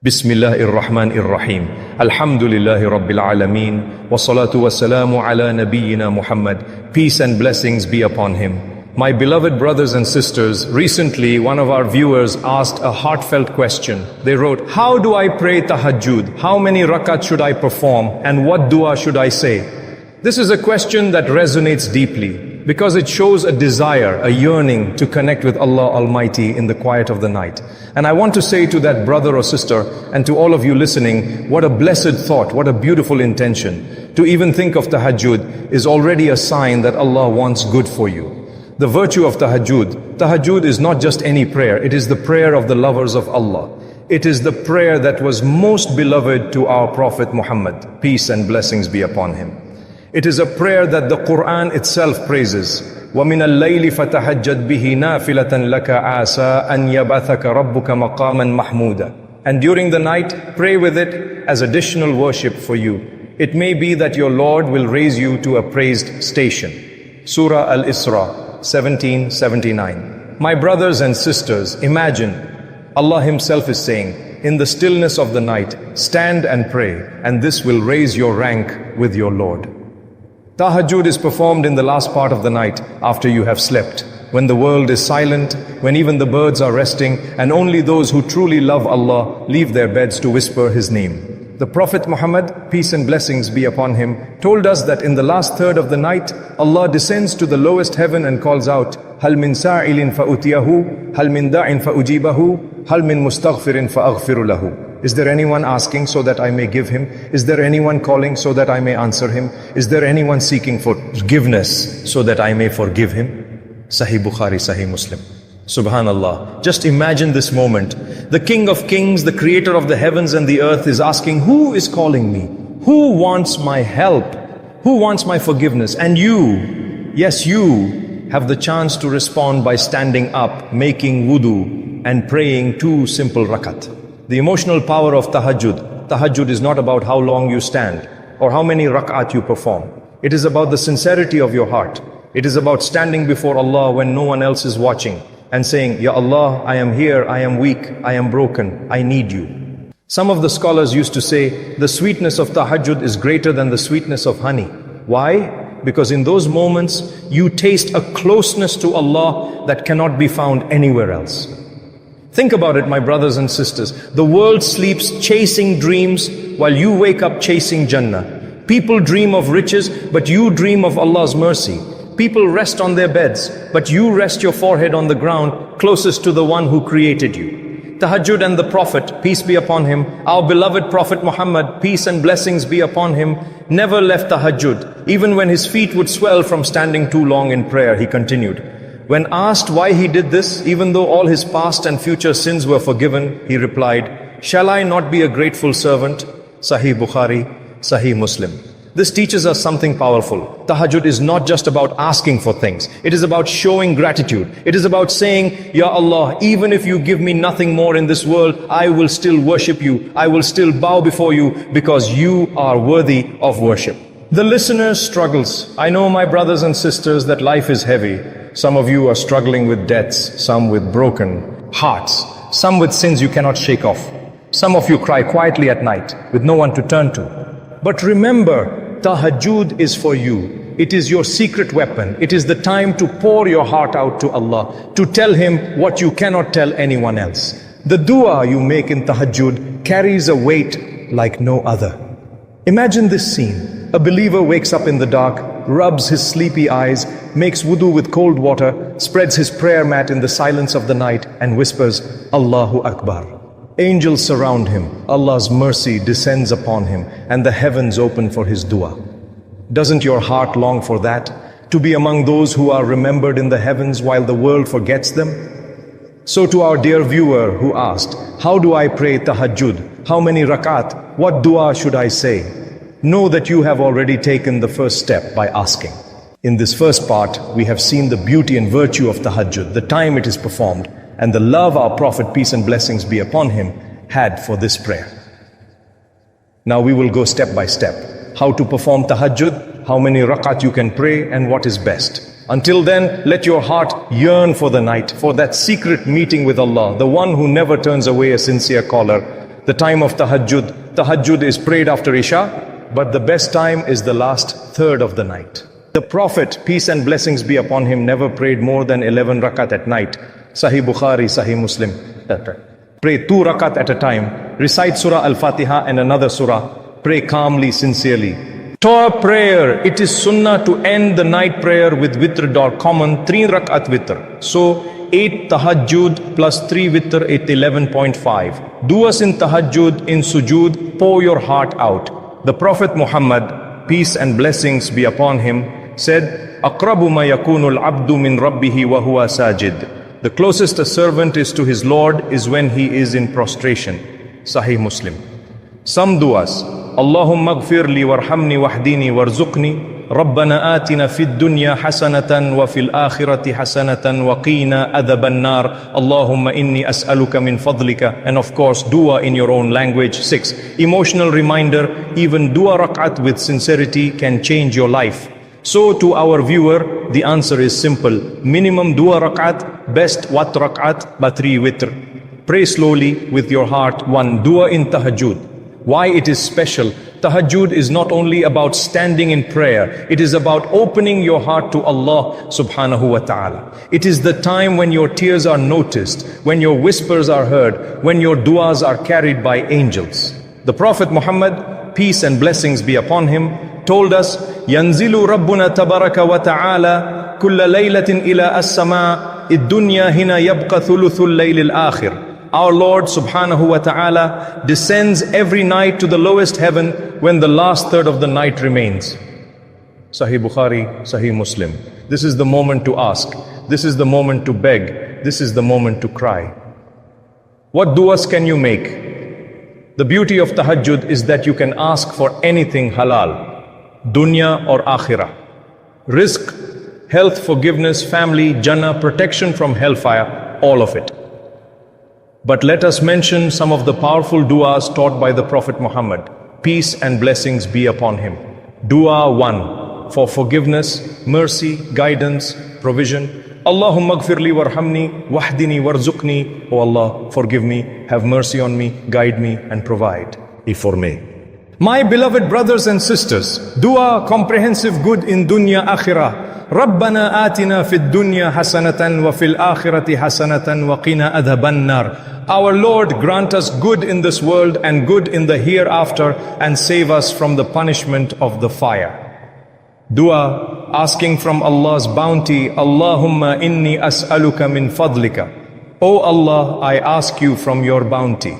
Bismillahir Rahmanir Rahim. Alhamdulillahi Rabbil Alameen. Wassalatu wassalamu ala nabiyyina Muhammad. Peace and blessings be upon him. My beloved brothers and sisters, recently one of our viewers asked a heartfelt question. They wrote, "How do I pray Tahajjud? How many rakat should I perform? And what dua should I say?" This is a question that resonates deeply because it shows a desire, a yearning to connect with Allah Almighty in the quiet of the night. And I want to say to that brother or sister and to all of you listening, what a blessed thought, what a beautiful intention. To even think of Tahajjud is already a sign that Allah wants good for you. The virtue of Tahajjud is not just any prayer, it is the prayer of the lovers of Allah. It is the prayer that was most beloved to our Prophet Muhammad, peace and blessings be upon him. It is a prayer that the Quran itself praises. وَمِنَ اللَّيْلِ فَتَهَجَّدْ بِهِ نَافِلَةً لَكَ عَاسَىٰ أَنْ يَبْعَثَكَ رَبُّكَ مَقَامًا مَحْمُودًا. And during the night, pray with it as additional worship for you. It may be that your Lord will raise you to a praised station. Surah Al-Isra 1779. My brothers and sisters, imagine Allah Himself is saying, in the stillness of the night, stand and pray, and this will raise your rank with your Lord. Tahajjud is performed in the last part of the night after you have slept, when the world is silent, when even the birds are resting, and only those who truly love Allah leave their beds to whisper His name. The Prophet Muhammad, peace and blessings be upon him, told us that in the last third of the night, Allah descends to the lowest heaven and calls out, هَلْ مِن سَائِلٍ فَأُتِيَهُ هَلْ مِن دَاعٍ فَأُجِيبَهُ هَلْ مِن مُسْتَغْفِرٍ فَأَغْفِرُ لَهُ. Is there anyone asking so that I may give him? Is there anyone calling so that I may answer him? Is there anyone seeking forgiveness so that I may forgive him? Sahih Bukhari, Sahih Muslim. Subhanallah. Just imagine this moment. The King of Kings, the Creator of the heavens and the earth is asking, who is calling me? Who wants my help? Who wants my forgiveness? And you, yes you, have the chance to respond by standing up, making wudu and praying 2 simple rakat. The emotional power of Tahajjud. Tahajjud is not about how long you stand or how many rak'at you perform. It is about the sincerity of your heart. It is about standing before Allah when no one else is watching and saying, Ya Allah, I am here, I am weak, I am broken, I need you. Some of the scholars used to say, the sweetness of Tahajjud is greater than the sweetness of honey. Why? Because in those moments, you taste a closeness to Allah that cannot be found anywhere else. Think about it, my brothers and sisters. The world sleeps chasing dreams while you wake up chasing Jannah. People dream of riches, but you dream of Allah's mercy. People rest on their beds, but you rest your forehead on the ground closest to the one who created you. Tahajjud and the Prophet, peace be upon him, our beloved Prophet Muhammad, peace and blessings be upon him, never left Tahajjud. Even when his feet would swell from standing too long in prayer, he continued. When asked why he did this, even though all his past and future sins were forgiven, he replied, "Shall I not be a grateful servant?" Sahih Bukhari, Sahih Muslim. This teaches us something powerful. Tahajjud is not just about asking for things. It is about showing gratitude. It is about saying, Ya Allah, even if you give me nothing more in this world, I will still worship you. I will still bow before you because you are worthy of worship. The listener's struggles. I know, my brothers and sisters, that life is heavy. Some of you are struggling with debts, some with broken hearts, some with sins you cannot shake off. Some of you cry quietly at night with no one to turn to. But remember, Tahajjud is for you. It is your secret weapon. It is the time to pour your heart out to Allah, to tell Him what you cannot tell anyone else. The dua you make in Tahajjud carries a weight like no other. Imagine this scene. A believer wakes up in the dark, rubs his sleepy eyes, makes wudu with cold water, spreads his prayer mat in the silence of the night and whispers, Allahu Akbar. Angels surround him, Allah's mercy descends upon him, and the heavens open for his dua. Doesn't your heart long for that? To be among those who are remembered in the heavens while the world forgets them? So to our dear viewer who asked, how do I pray Tahajjud? How many rakat? What dua should I say? Know that you have already taken the first step by asking. In this first part, we have seen the beauty and virtue of Tahajjud, the time it is performed, and the love our Prophet, peace and blessings be upon him, had for this prayer. Now we will go step by step. How to perform Tahajjud, how many rakat you can pray, and what is best. Until then, let your heart yearn for the night, for that secret meeting with Allah, the one who never turns away a sincere caller. the time of Tahajjud. Tahajjud is prayed after Isha, but the best time is the last third of the night. The Prophet, peace and blessings be upon him, never prayed more than 11 rakat at night. Sahih Bukhari, Sahih Muslim. Pray 2 rakat at a time. Recite Surah Al-Fatiha and another surah. Pray calmly, sincerely. Torah prayer, it is sunnah to end the night prayer with witr or common 3 rakat witr. So 8 tahajjud plus 3 witr, 11.5. Do us in tahajjud, in sujood, pour your heart out. The Prophet Muhammad, peace and blessings be upon him, said, أَقْرَبُ مَا يَكُونُ الْعَبْدُ مِنْ رَبِّهِ وَهُوَ سَاجِدٌ. The closest a servant is to his Lord is when he is in prostration. Sahih Muslim. Some du'as. Allahumma gfir li warhamni wahdini warzuqni. Rabbana atina fid dunya hasanatan wa fil akhirati hasanatan wa qina adhaban nar. Allahumma inni as'aluka min fadlika. And of course, dua in your own language. 6. Emotional reminder, even dua rak'at with sincerity can change your life. So to our viewer, the answer is simple. Minimum dua rak'at, best wat rak'at, but 3 witr. Pray slowly with your heart. 1. Dua in tahajjud. Why it is special? Tahajjud is not only about standing in prayer. It is about opening your heart to Allah subhanahu wa ta'ala. It is the time when your tears are noticed, when your whispers are heard, when your duas are carried by angels. The Prophet Muhammad, peace and blessings be upon him, told us, Yanzilu Rabbuna tabaraka wa ta'ala kulla laylatin ila as-sama' id-dunya hina yabqa thuluthul layl al-akhir. Our Lord subhanahu wa ta'ala descends every night to the lowest heaven when the last third of the night remains. Sahih Bukhari, Sahih Muslim. This is the moment to ask. This is the moment to beg. This is the moment to cry. What du'as can you make? The beauty of tahajjud is that you can ask for anything halal, dunya or akhirah. Rizq, health, forgiveness, family, jannah, protection from hellfire, all of it. But let us mention some of the powerful du'as taught by the Prophet Muhammad. Peace and blessings be upon him. Dua 1. For forgiveness, mercy, guidance, provision. Allahumma gfirli warhamni wahdini warzuqni. O Allah, forgive me, have mercy on me, guide me and provide. If for me. My beloved brothers and sisters, dua comprehensive good in dunya akhirah. رَبَّنَا آتِنَا فِي الدُّنْيَا حَسَنَةً وَفِي الْآخِرَةِ حَسَنَةً وَقِنَا أَذَابَ النَّارِ. Our Lord, grant us good in this world and good in the hereafter and save us from the punishment of the fire. Dua, asking from Allah's bounty, Allahumma inni as'aluka min fadlika. O Allah, I ask you from your bounty.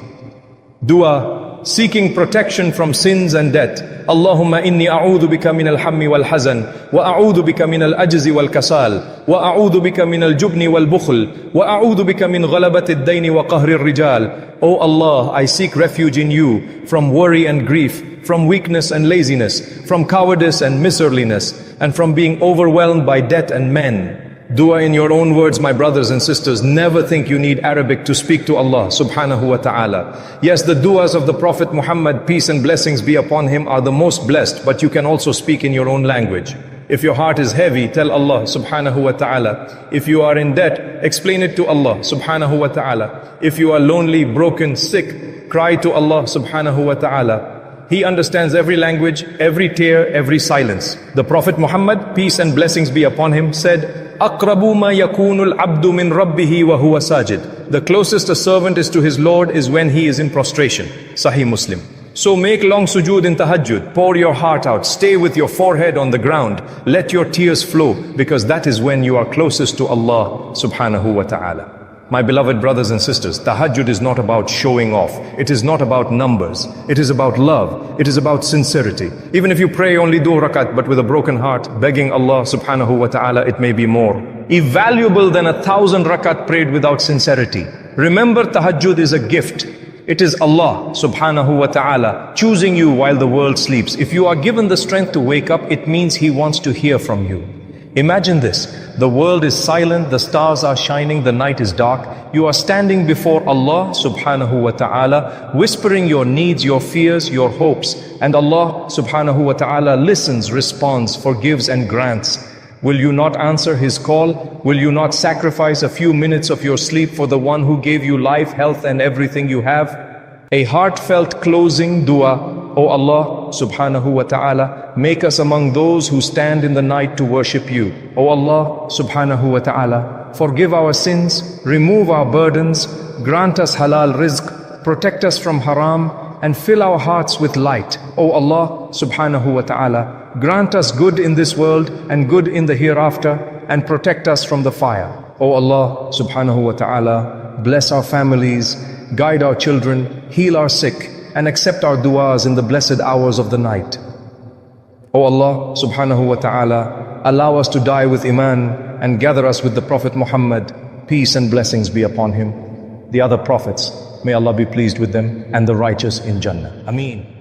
Dua, seeking protection from sins and death. Allahumma inni a'udhu bika min al-hammi wal-hazan, wa a'udhu bika min al-ajzi wal-kasal, wa a'udhu bika min al-jubni wal-bukhl, wa a'udhu bika min ghalabati ad-dayni wa qahri ar-rijal. O Allah, I seek refuge in you from worry and grief, from weakness and laziness, from cowardice and miserliness, and from being overwhelmed by debt and men. Dua in your own words, my brothers and sisters. Never think you need Arabic to speak to Allah subhanahu wa ta'ala. Yes, the duas of the Prophet Muhammad, peace and blessings be upon him, are the most blessed, but you can also speak in your own language. If your heart is heavy, tell Allah subhanahu wa ta'ala. If you are in debt, explain it to Allah subhanahu wa ta'ala. If you are lonely, broken, sick, cry to Allah subhanahu wa ta'ala. He understands every language, every tear, every silence. The Prophet Muhammad, peace and blessings be upon him, said, أَقْرَبُ مَا يَكُونُ الْعَبْدُ مِنْ رَبِّهِ وَهُوَ سَاجِدٌ. The closest a servant is to his Lord is when he is in prostration. Sahih Muslim. So make long sujood in tahajjud, pour your heart out, stay with your forehead on the ground, let your tears flow, because that is when you are closest to Allah subhanahu wa ta'ala. My beloved brothers and sisters, tahajjud is not about showing off. It is not about numbers. It is about love. It is about sincerity. Even if you pray only 2 rakat, but with a broken heart, begging Allah subhanahu wa ta'ala, it may be more invaluable than 1,000 rakat prayed without sincerity. Remember, tahajjud is a gift. It is Allah subhanahu wa ta'ala choosing you while the world sleeps. If you are given the strength to wake up, it means He wants to hear from you. Imagine this, the world is silent, the stars are shining, the night is dark. You are standing before Allah subhanahu wa ta'ala, whispering your needs, your fears, your hopes. And Allah subhanahu wa ta'ala listens, responds, forgives and grants. Will you not answer His call? Will you not sacrifice a few minutes of your sleep for the one who gave you life, health and everything you have? A heartfelt closing dua. O Allah subhanahu wa ta'ala, make us among those who stand in the night to worship you. O Allah subhanahu wa ta'ala, forgive our sins, remove our burdens, grant us halal rizq, protect us from haram, and fill our hearts with light. O Allah subhanahu wa ta'ala, grant us good in this world and good in the hereafter, and protect us from the fire. O Allah subhanahu wa ta'ala, bless our families, guide our children, heal our sick, and accept our du'as in the blessed hours of the night. O Allah subhanahu wa ta'ala, allow us to die with Iman and gather us with the Prophet Muhammad, peace and blessings be upon him, the other prophets, may Allah be pleased with them, and the righteous in Jannah. Ameen.